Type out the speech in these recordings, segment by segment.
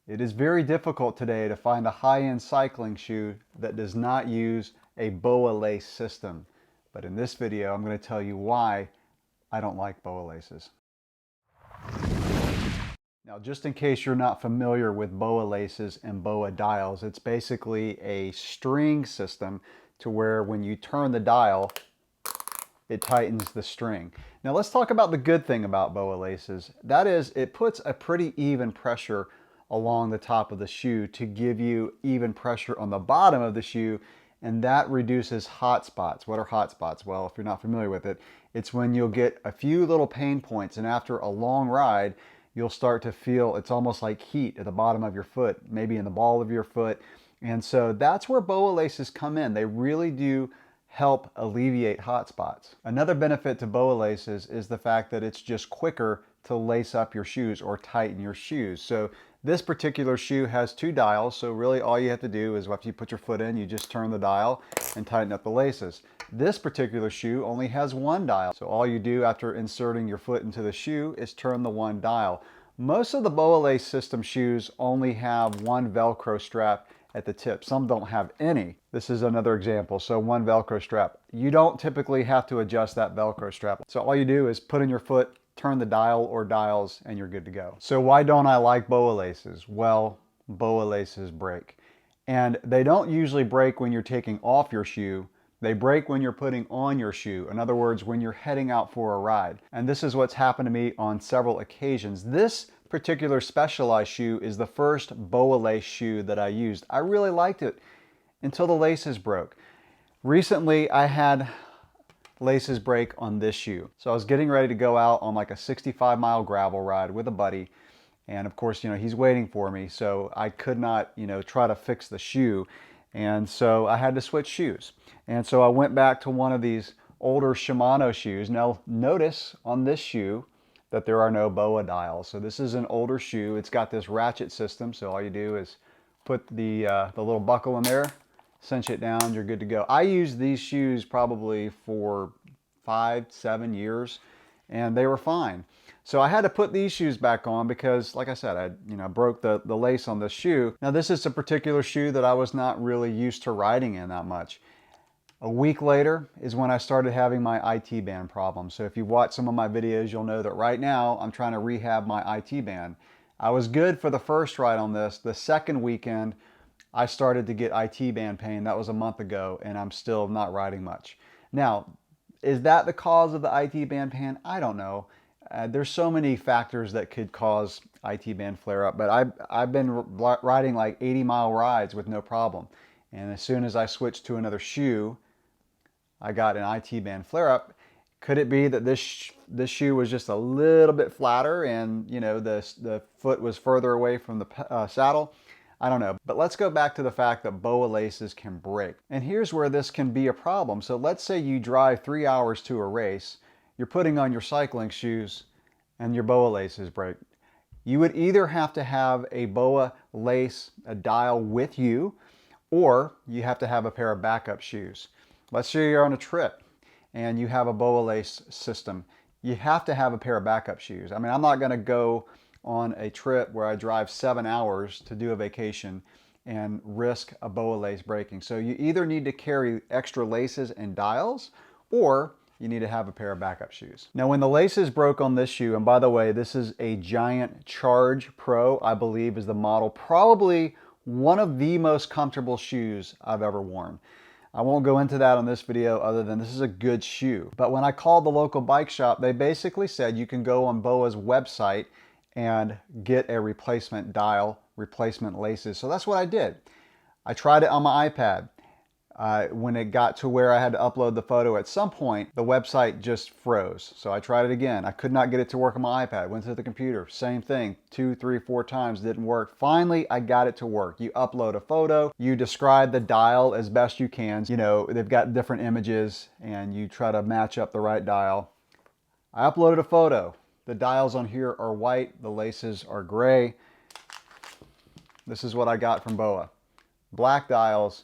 It is very difficult today to find a high-end cycling shoe that does not use a BOA lace system. But in this video, I'm going to tell you why I don't like BOA laces. Now, just in case you're not familiar with BOA laces and BOA dials, it's basically a string system to where when you turn the dial, it tightens the string. Now let's talk about the good thing about BOA laces. That is, it puts a pretty even pressure along the top of the shoe to give you even pressure on the bottom of the shoe, and that reduces hot spots. What are hot spots? Well, if you're not familiar with it, it's when you'll get a few little pain points, and after a long ride, you'll start to feel it's almost like heat at the bottom of your foot, maybe in the ball of your foot. And so that's where BOA laces come in. They really do help alleviate hot spots. Another benefit to BOA laces is the fact that it's just quicker to lace up your shoes or tighten your shoes. So this particular shoe has 2 dials, so really all you have to do is after you put your foot in, you just turn the dial and tighten up the laces. This particular shoe only has 1 dial, so all you do after inserting your foot into the shoe is turn the 1 dial. Most of the BOA lace system shoes only have 1 Velcro strap at the tip. Some don't have any. This is another example. So 1 Velcro strap. You don't typically have to adjust that Velcro strap. So all you do is put in your foot, turn the dial or dials, and you're good to go. So why don't I like BOA laces? Well, BOA laces break. And they don't usually break when you're taking off your shoe. They break when you're putting on your shoe. In other words, when you're heading out for a ride. And this is what's happened to me on several occasions. This particular Specialized shoe is the first BOA lace shoe that I used. I really liked it until the laces broke. Recently, I had laces break on this shoe. So I was getting ready to go out on like a 65-mile gravel ride with a buddy. And of course, he's waiting for me. So I could not, try to fix the shoe. And so I had to switch shoes. And so I went back to one of these older Shimano shoes. Now notice on this shoe that there are no BOA dials. So this is an older shoe. It's got this ratchet system. So all you do is put the little buckle in there, cinch it down, you're good to go. I used these shoes probably for 5-7 years and they were fine. So I had to put these shoes back on because, like I said, I broke the lace on this shoe. Now this is a particular shoe that I was not really used to riding in that much. A week later is when I started having my IT band problem. So if you've watched some of my videos, you'll know that right now I'm trying to rehab my IT band. I was good for the first ride on this. The second weekend, I started to get IT band pain. That was a month ago, and I'm still not riding much. Now, is that the cause of the IT band pain? I don't know. There's so many factors that could cause IT band flare up, but I've been riding like 80-mile rides with no problem. And as soon as I switched to another shoe, I got an IT band flare up. Could it be that this shoe was just a little bit flatter and the foot was further away from the saddle? I don't know. But let's go back to the fact that BOA laces can break. And here's where this can be a problem. So let's say you drive 3 hours to a race, you're putting on your cycling shoes and your BOA laces break. You would either have to have a BOA lace, a dial with you, or you have to have a pair of backup shoes. Let's say you're on a trip and you have a BOA lace system. You have to have a pair of backup shoes. I mean, I'm not going to go on a trip where I drive 7 hours to do a vacation and risk a BOA lace breaking. So you either need to carry extra laces and dials, or you need to have a pair of backup shoes. Now, when the laces broke on this shoe, and by the way, this is a Giant Charge Pro, I believe is the model, probably one of the most comfortable shoes I've ever worn. I won't go into that on this video other than this is a good shoe. But when I called the local bike shop, they basically said you can go on BOA's website and get a replacement dial, replacement laces. So that's what I did. I tried it on my iPad. When it got to where I had to upload the photo, at some point, the website just froze. So I tried it again. I could not get it to work on my iPad. Went to the computer, same thing. 2, 3, 4 times, didn't work. Finally, I got it to work. You upload a photo, you describe the dial as best you can. They've got different images and you try to match up the right dial. I uploaded a photo. The dials on here are white, the laces are gray. This is what I got from BOA. Black dials,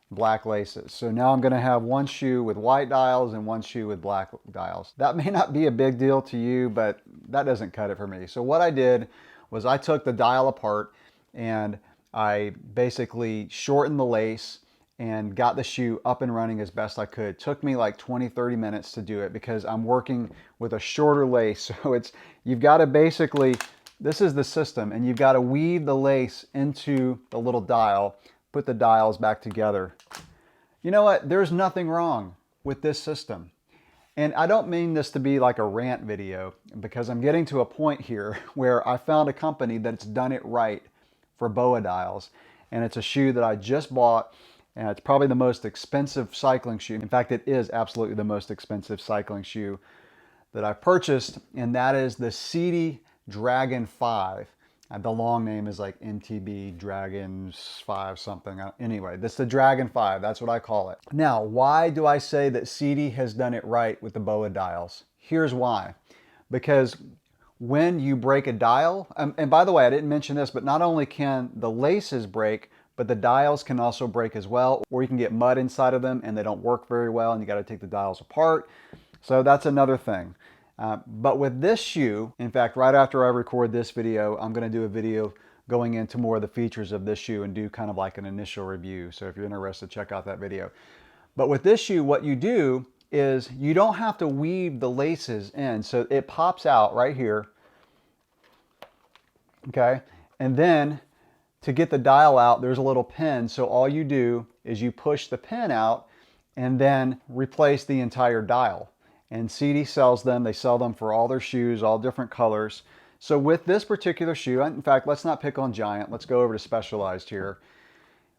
black laces. So now I'm going to have one shoe with white dials and one shoe with black dials. That may not be a big deal to you, but that doesn't cut it for me. So what I did was I took the dial apart and I basically shortened the lace and got the shoe up and running as best I could. It took me like 20-30 minutes to do it because I'm working with a shorter lace. So you've got to basically, this is the system, and you've got to weave the lace into the little dial, put the dials back together. You know what? There's nothing wrong with this system. And I don't mean this to be like a rant video, because I'm getting to a point here where I found a company that's done it right for BOA dials. And it's a shoe that I just bought, and it's probably the most expensive cycling shoe. In fact, it is absolutely the most expensive cycling shoe that I've purchased, and that is the Seedy Dragon 5. The long name is like MTB Dragon 5 something. Anyway, this is the Dragon 5. That's what I call it. Now, why do I say that Seedy has done it right with the BOA dials? Here's why. Because when you break a dial, and by the way, I didn't mention this, but not only can the laces break, but the dials can also break as well, or you can get mud inside of them and they don't work very well and you got to take the dials apart. So that's another thing. But with this shoe, in fact, right after I record this video, I'm going to do a video going into more of the features of this shoe and do kind of like an initial review. So if you're interested, check out that video. But with this shoe, what you do is you don't have to weave the laces in. So it pops out right here. Okay. And then to get the dial out, there's a little pin. So all you do is you push the pin out and then replace the entire dial. And Seedy sells them. They sell them for all their shoes, all different colors. So with this particular shoe, in fact, let's not pick on Giant. Let's go over to Specialized here.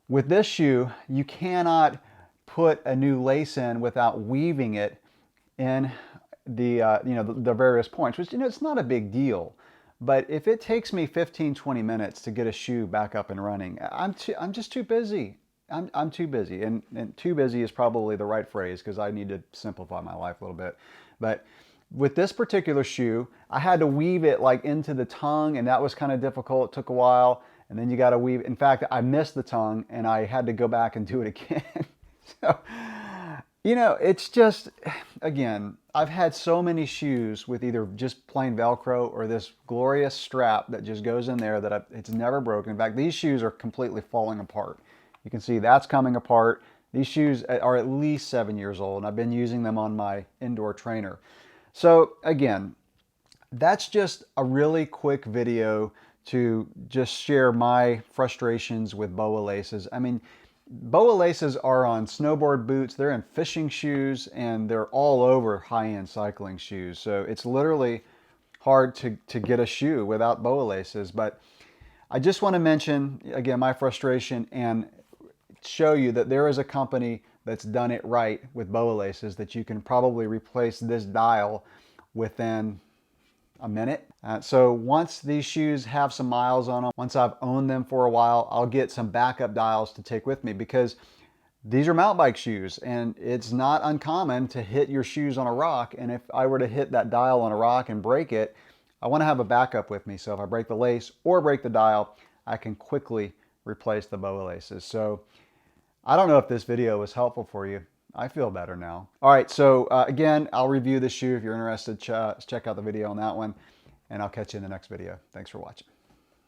With this shoe, you cannot put a new lace in without weaving it in the the various points, which it's not a big deal. But if it takes me 15-20 minutes to get a shoe back up and running, I'm just too busy. I'm too busy, and too busy is probably the right phrase, because I need to simplify my life a little bit. But with this particular shoe, I had to weave it like into the tongue, and that was kind of difficult. It took a while, and then you got to weave. In fact, I missed the tongue, and I had to go back and do it again. So, it's just, again, I've had so many shoes with either just plain Velcro or this glorious strap that just goes in there that it's never broken. In fact, these shoes are completely falling apart. You can see that's coming apart. These shoes are at least 7 years old, and I've been using them on my indoor trainer. So again, that's just a really quick video to just share my frustrations with BOA laces. I mean, BOA laces are on snowboard boots, they're in fishing shoes, and they're all over high-end cycling shoes. So it's literally hard to get a shoe without BOA laces. But I just want to mention, again, my frustration and show you that there is a company that's done it right with BOA laces, that you can probably replace this dial within a minute. So once these shoes have some miles on them, once I've owned them for a while, I'll get some backup dials to take with me, because these are mountain bike shoes and it's not uncommon to hit your shoes on a rock. And if I were to hit that dial on a rock and break it, I want to have a backup with me. So if I break the lace or break the dial, I can quickly replace the BOA laces. So I don't know if this video was helpful for you. I feel better now. All right, so again, I'll review the shoe. If you're interested, check out the video on that one, and I'll catch you in the next video. Thanks for watching.